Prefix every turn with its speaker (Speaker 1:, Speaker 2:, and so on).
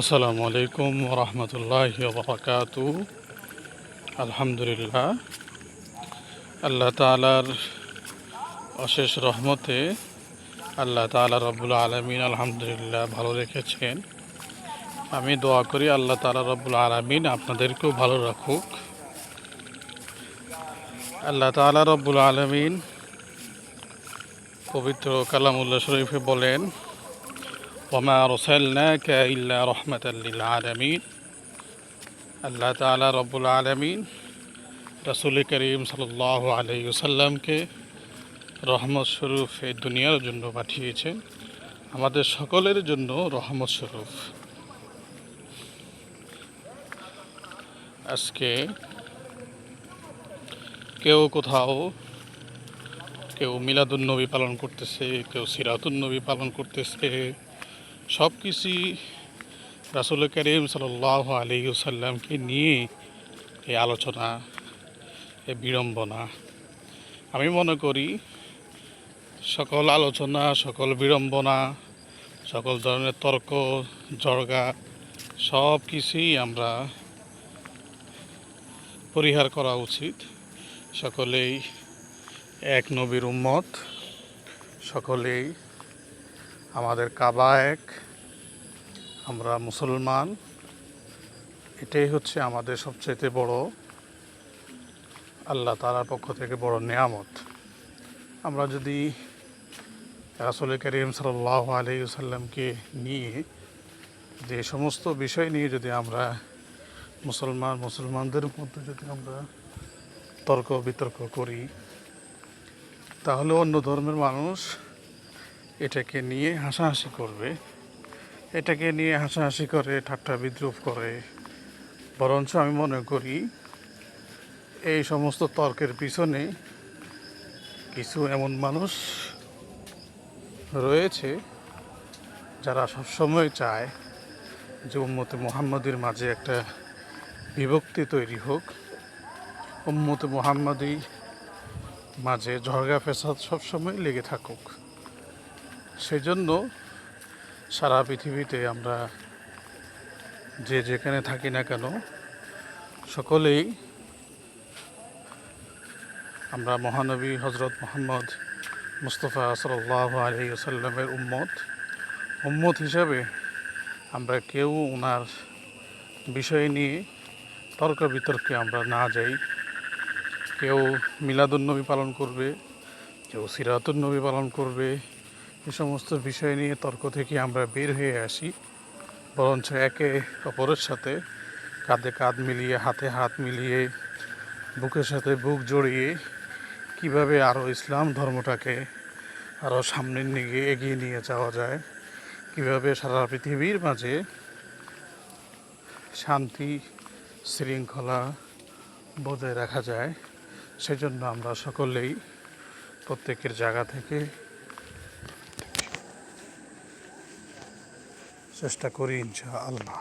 Speaker 1: আসসালামু আলাইকুম রহমতুল্লাহি বারাকাতু। আলহামদুলিল্লাহ, আল্লাহ তাআলার অশেষ রহমতে আল্লাহ তাআলা রব্বুল আলামিন আলহামদুলিল্লাহ ভালো রেখেছেন। আমি দোয়া করি আল্লাহ তাআলা রব্বুল আলামিন আপনাদেরকেও ভালো রাখুক। আল্লাহ তাআলা রব্বুল আলামিন পবিত্র কালামুল্লাহ শরীফে বলেন, ওয়ামা আরসালনাকা ইল্লা রাহমাতাল লিল আলামিন। আল্লাহ তাআলা রব্বুল আলামিন রাসূল করিম সাল্লাল্লাহু আলাইহি ওয়াসাল্লামকে রহমত স্বরূপ এই দুনিয়ার জন্য পাঠিয়েছেন, আমাদের সকলের জন্য রহমত স্বরূপ। আজকে কেউ কোথাও কেউ মিলাদুন্নবী পালন করতেছে, কেউ সিরাতুন্নবী পালন করতেছে। সব কিছুই রাসূল করিম সাল্লাল্লাহু আলাইহি ওয়াসাল্লামকে নিয়ে এই আলোচনা, এই বিড়ম্বনা। আমি মনে করি সকল আলোচনা, সকল বিড়ম্বনা, সকল ধরনের তর্ক জড়গা সব কিছুই আমরা পরিহার করা উচিত। সকলেই এক নবীর উম্মত, সকলেই আমাদের কাবা এক, আমরা মুসলমান। এটাই হচ্ছে আমাদের সবচেয়ে বড় আল্লাহ তাআলার পক্ষ থেকে বড় নেয়ামত। আমরা যদি রাসূল করিম সাল্লাল্লাহু আলাইহি ওয়াসাল্লামকে নিয়ে যে সমস্ত বিষয় নিয়ে যদি আমরা মুসলমানদের মধ্যে যদি আমরা তর্ক বিতর্ক করি, তাহলে অন্য ধর্মের মানুষ এটাকে নিয়ে হাসাহাসি করবে, এটাকে নিয়ে হাসাহাসি করে ঠাট্টা বিদ্রুপ করে। বরঞ্চ আমি মনে করি এই সমস্ত তর্কের পিছনে কিছু এমন মানুষ রয়েছে যারা সবসময় চায় যে উম্মতে মুহাম্মাদির মাঝে একটা বিভক্তি তৈরি হোক, উম্মতে মুহাম্মাদি মাঝে ঝগড়া ফেসাদ সবসময় লেগে থাকুক। সেজন্য সারা পৃথিবীতে আমরা যে যেখানে থাকি না কেন, সকলেই আমরা মহানবী হজরত মুহাম্মদ মুস্তাফা সাল্লাল্লাহু আলাইহি ওয়াসাল্লামের উম্মত হিসাবে আমরা কেউ ওনার বিষয় নিয়ে তর্ক বিতর্কে আমরা না যাই। কেউ মিলাদুন্নবী পালন করবে, কেউ সিরাতুন্নবী পালন করবে, এই সমস্ত বিষয় নিয়ে তর্ক থেকে আমরা বের হয়ে আসি। বরঞ্চ একে অপরের সাথে কাঁধে কাঁধ মিলিয়ে, হাতে হাত মিলিয়ে, বুকের সাথে বুক জড়িয়ে কিভাবে আরও ইসলাম ধর্মটাকে আরও সামনের দিকে এগিয়ে নিয়ে যাওয়া যায়, কিভাবে সারা পৃথিবীর মাঝে শান্তি শৃঙ্খলা বজায় রাখা যায়, সেজন্য আমরা সকলেই প্রত্যেকের জায়গা থেকে চেষ্টা করি ইনশাআল্লাহ।